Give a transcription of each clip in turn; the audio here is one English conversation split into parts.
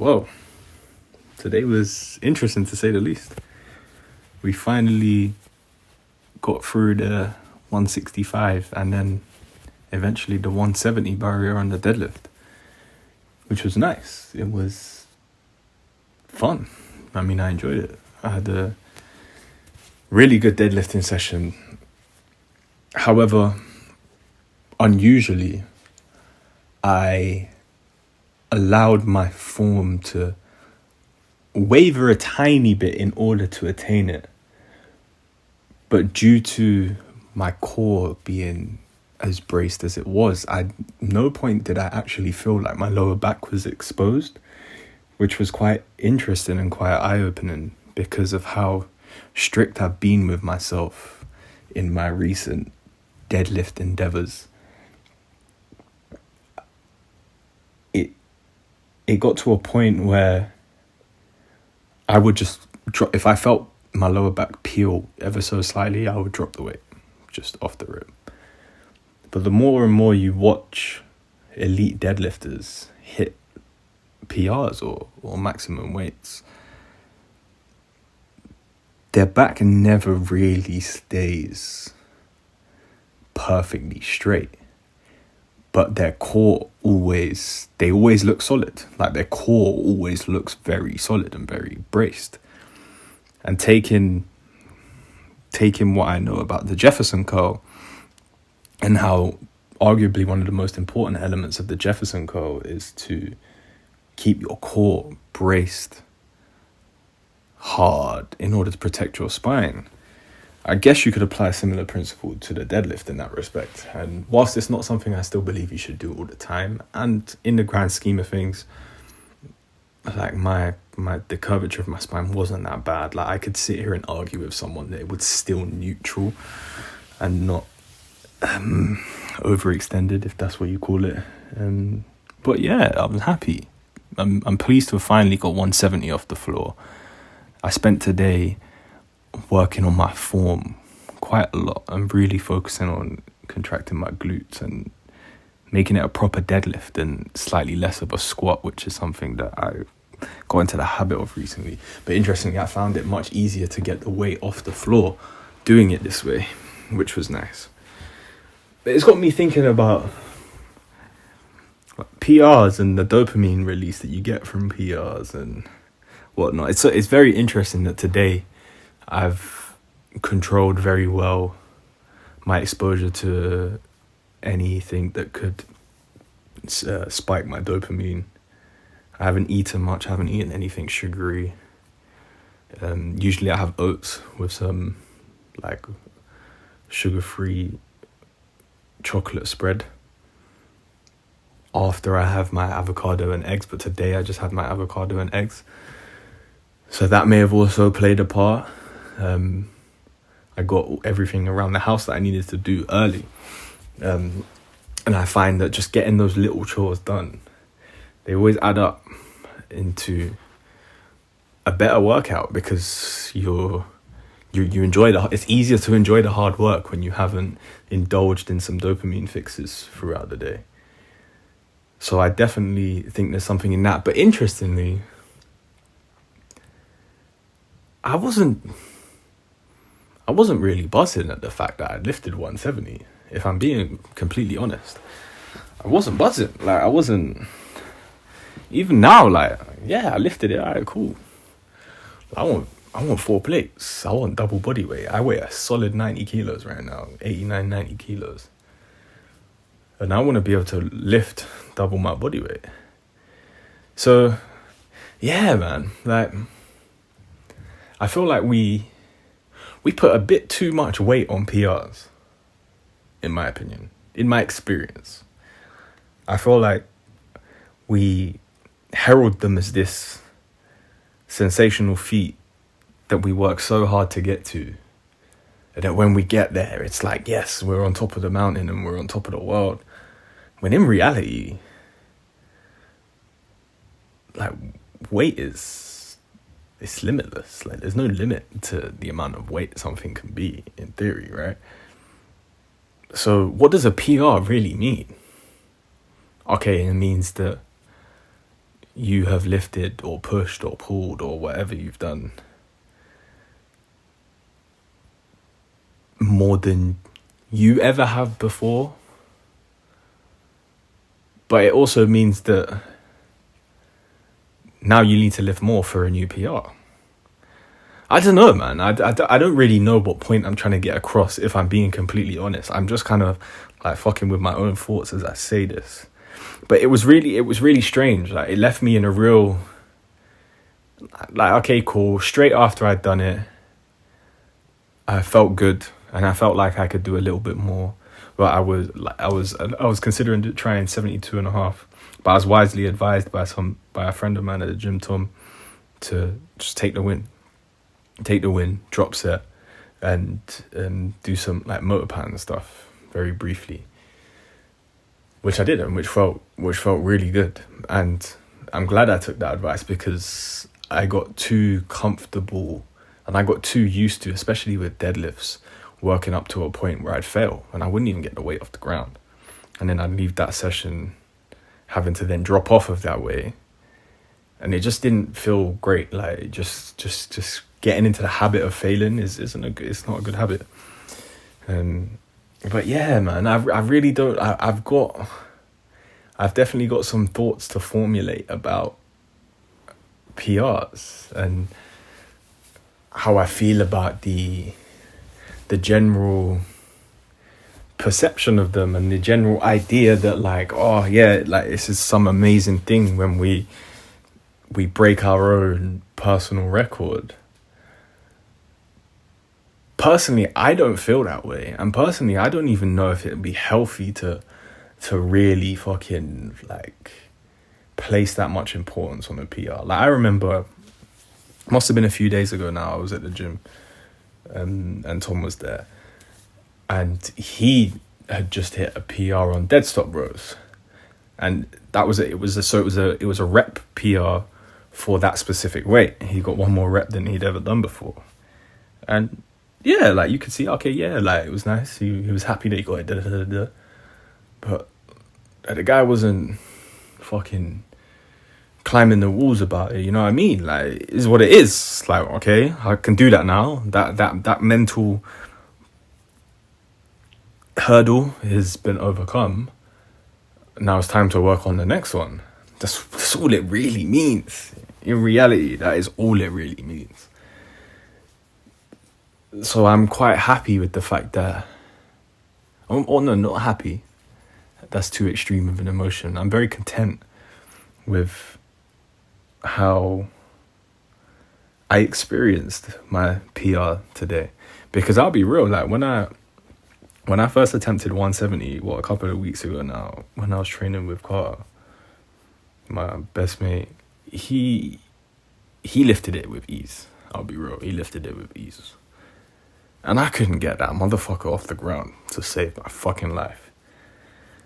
Well, today was interesting to say the least. We finally got through the 165 and then eventually the 170 barrier on the deadlift, which was nice. It was fun. I mean, I enjoyed it. I had a really good deadlifting session. However, unusually, I allowed my form to waver a tiny bit in order to attain it. But due to my core being as braced as it was, at no point did I actually feel like my lower back was exposed, which was quite interesting and quite eye-opening because of how strict I've been with myself in my recent deadlift endeavors. It got to a point where I would just drop. If I felt my lower back peel ever so slightly, I would drop the weight just off the rip. But the more and more you watch elite deadlifters hit PRs or maximum weights, their back never really stays perfectly straight. But their core they always look solid. Like their core always looks very solid and very braced. And taking what I know about the Jefferson curl and how arguably one of the most important elements of the Jefferson curl is to keep your core braced hard in order to protect your spine. I guess you could apply a similar principle to the deadlift in that respect. And whilst it's not something I still believe you should do all the time, and in the grand scheme of things, like the curvature of my spine wasn't that bad. Like I could sit here and argue with someone that it was still neutral and not overextended, if that's what you call it. But yeah, I was happy. I'm pleased to have finally got 170 off the floor. I spent today working on my form quite a lot. I'm really focusing on contracting my glutes and making it a proper deadlift and slightly less of a squat, which is something that I got into the habit of recently. But interestingly, I found it much easier to get the weight off the floor doing it this way, which was nice. But it's got me thinking about PRs and the dopamine release that you get from PRs and whatnot. It's very interesting that today I've controlled very well my exposure to anything that could spike my dopamine. I haven't eaten much. I haven't eaten anything sugary. Usually I have oats with some like sugar-free chocolate spread after I have my avocado and eggs, but today I just had my avocado and eggs. So that may have also played a part. I got everything around the house that I needed to do early. And I find that just getting those little chores done, they always add up into a better workout because you enjoy it's easier to enjoy the hard work when you haven't indulged in some dopamine fixes throughout the day. So I definitely think there's something in that. But interestingly, I wasn't really buzzing at the fact that I lifted 170. If I'm being completely honest, I wasn't buzzing. Like I wasn't. Even now, like yeah, I lifted it. Alright, cool. I want 4 plates. I want double body weight. I weigh a solid 90 kilos right now, 89, 90 kilos, and I want to be able to lift double my body weight. So, yeah, man. Like, I feel like we put a bit too much weight on PRs, in my opinion, in my experience. I feel like we herald them as this sensational feat that we work so hard to get to, and that when we get there, it's like, yes, we're on top of the mountain and we're on top of the world. When in reality, like, weight it's limitless. Like there's no limit to the amount of weight something can be in theory, right? So what does a PR really mean? Okay, it means that you have lifted or pushed or pulled or whatever you've done more than you ever have before. But it also means that now you need to lift more for a new PR. I don't know, man. I don't really know what point I'm trying to get across, if I'm being completely honest. I'm just kind of like fucking with my own thoughts as I say this. But it was really strange. Like, it left me in a real, like, okay, cool. Straight after I'd done it, I felt good, and I felt like I could do a little bit more. But I was considering trying 72.5, but I was wisely advised by a friend of mine at the gym, Tom, to just take the win, drop set, and do some like motor pattern stuff very briefly, which I did, and which felt really good. And I'm glad I took that advice, because I got too comfortable and I got too used to, especially with deadlifts, working up to a point where I'd fail and I wouldn't even get the weight off the ground, and then I'd leave that session having to then drop off of that way, and it just didn't feel great. Like, just getting into the habit of failing it's not a good habit. But yeah, man, I really don't. I've definitely got some thoughts to formulate about PRs and how I feel about the general perception of them, and the general idea that, like, oh yeah, like, this is some amazing thing when we break our own personal record. Personally, I don't feel that way, and personally, I don't even know if it'd be healthy to really fucking like place that much importance on a PR. Like, I remember, must have been a few days ago now, I was at the gym, and Tom was there, and he had just hit a PR on dead stop rows, and that was it. It was a rep PR for that specific weight. He got one more rep than he'd ever done before, and yeah, like, you could see, okay, yeah, like, it was nice. He was happy that he got it, but the guy wasn't fucking climbing the walls about it, you know what I mean? Like, it is what it is. Like, okay, I can do that now. That mental hurdle has been overcome. Now it's time to work on the next one. That's all it really means. In reality, that is all it really means. So I'm quite happy with the fact that, not happy. That's too extreme of an emotion. I'm very content with how I experienced my PR today, because I'll be real, like, when I first attempted 170, a couple of weeks ago now, when I was training with Carter, my best mate, he lifted it with ease. I'll be real, he lifted it with ease, and I couldn't get that motherfucker off the ground to save my fucking life,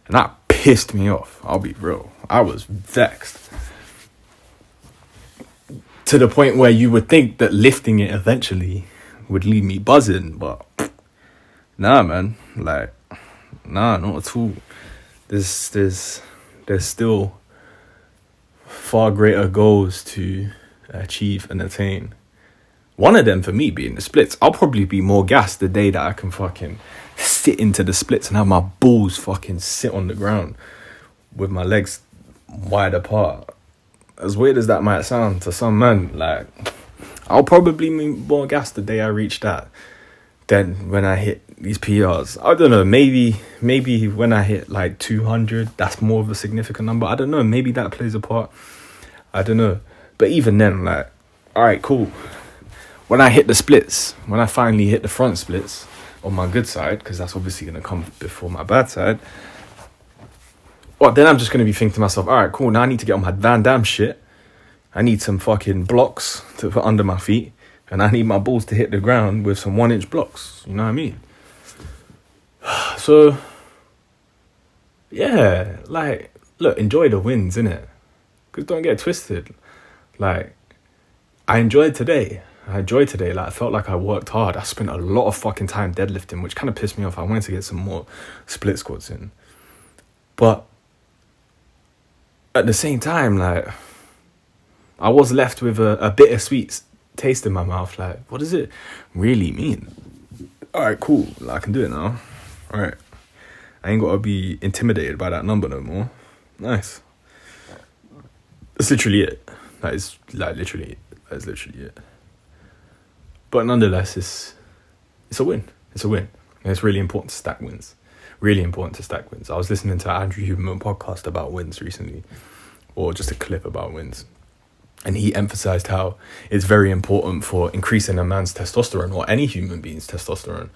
and that pissed me off. I'll be real, I was vexed. To the point where you would think that lifting it eventually would leave me buzzing, but nah, man. Like, nah, not at all. There's still far greater goals to achieve and attain. One of them for me being the splits. I'll probably be more gassed the day that I can fucking sit into the splits and have my balls fucking sit on the ground with my legs wide apart. As weird as that might sound to some men, like, I'll probably be more gassed the day I reach that than when I hit these PRs. I don't know, maybe when I hit like 200, that's more of a significant number. I don't know, maybe that plays a part. I don't know. But even then, like, alright, cool. When I hit the splits, when I finally hit the front splits on my good side, because that's obviously going to come before my bad side, well, then I'm just going to be thinking to myself, alright, cool, now I need to get on my Van Damme shit. I need some fucking blocks to put under my feet, and I need my balls to hit the ground with some 1-inch blocks. You know what I mean? So, yeah, like, look, enjoy the wins, innit? Because don't get it twisted. Like, I enjoyed today. Like, I felt like I worked hard. I spent a lot of fucking time deadlifting, which kind of pissed me off. I wanted to get some more split squats in. But at the same time, like, I was left with a bittersweet taste in my mouth. Like, what does it really mean? All right, cool. Like, I can do it now. All right. I ain't got to be intimidated by that number no more. Nice. That's literally it. That is literally it. That is literally it. But nonetheless, it's a win. It's a win. And it's really important to stack wins. Really important to stack wins. I was listening to Andrew Huberman podcast about wins recently, or just a clip about wins. And he emphasized how it's very important for increasing a man's testosterone, or any human being's testosterone.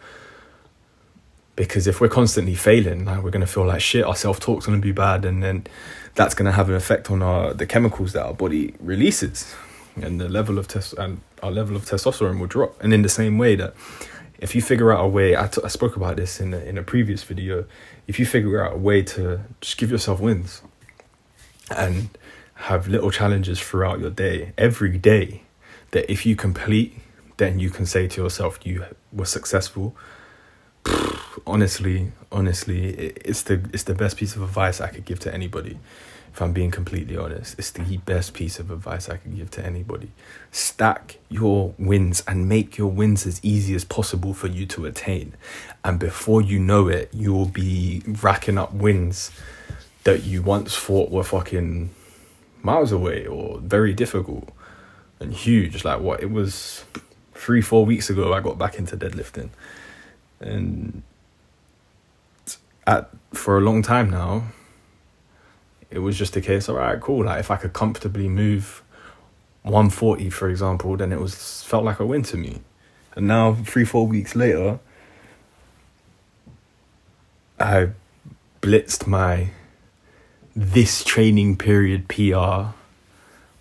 Because if we're constantly failing, like, we're going to feel like shit, our self-talk's going to be bad, and then that's going to have an effect on the chemicals that our body releases, and our level of testosterone will drop. And in the same way that if you figure out a way, I spoke about this in a previous video, if you figure out a way to just give yourself wins and have little challenges throughout your day, every day, that if you complete, then you can say to yourself you were successful. Honestly, it's the best piece of advice I could give to anybody. If I'm being completely honest, it's the best piece of advice I could give to anybody. Stack your wins and make your wins as easy as possible for you to attain. And before you know it, you will be racking up wins that you once thought were fucking miles away or very difficult and huge. Like, what, it was 3-4 weeks ago I got back into deadlifting. And for a long time now, it was just a case of, all right, cool. Like, if I could comfortably move 140, for example, then it felt like a win to me. And now, 3-4 weeks later, I blitzed my this training period PR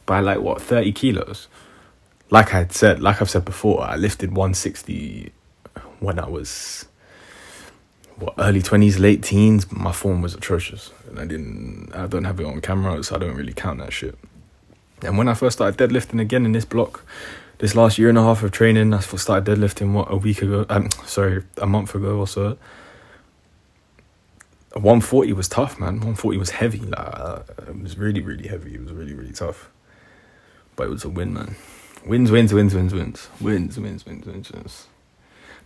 by 30 kilos. Like I've said before, I lifted 160 when I was early 20s, late teens. My form was atrocious, and I don't have it on camera, so I don't really count that shit. And when I first started deadlifting again in this block, this last year and a half of training, I started deadlifting a month ago or so. 140 was tough, man. 140 was heavy. It was really, really heavy. It was really, really tough. But it was a win, man. Wins.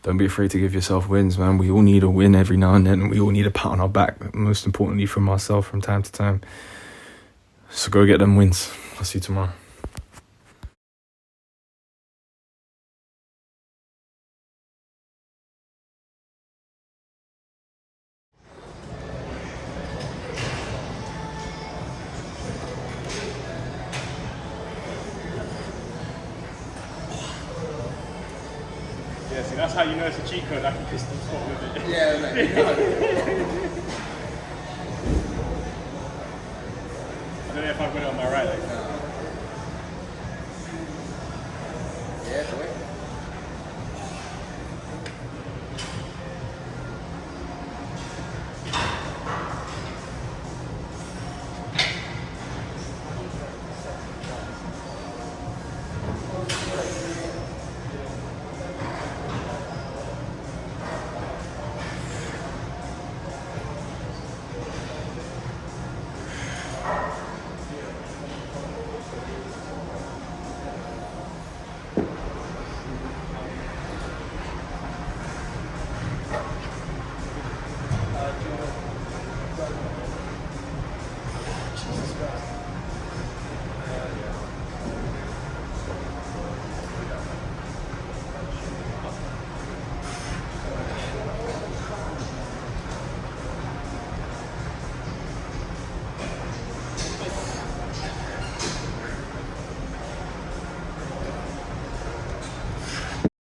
Don't be afraid to give yourself wins, man. We all need a win every now and then, and we all need a pat on our back, most importantly from ourselves from time to time. So go get them wins. I'll see you tomorrow. Yeah, see, that's how you know it's a cheat code. I can pistol squat with it. Yeah, mate.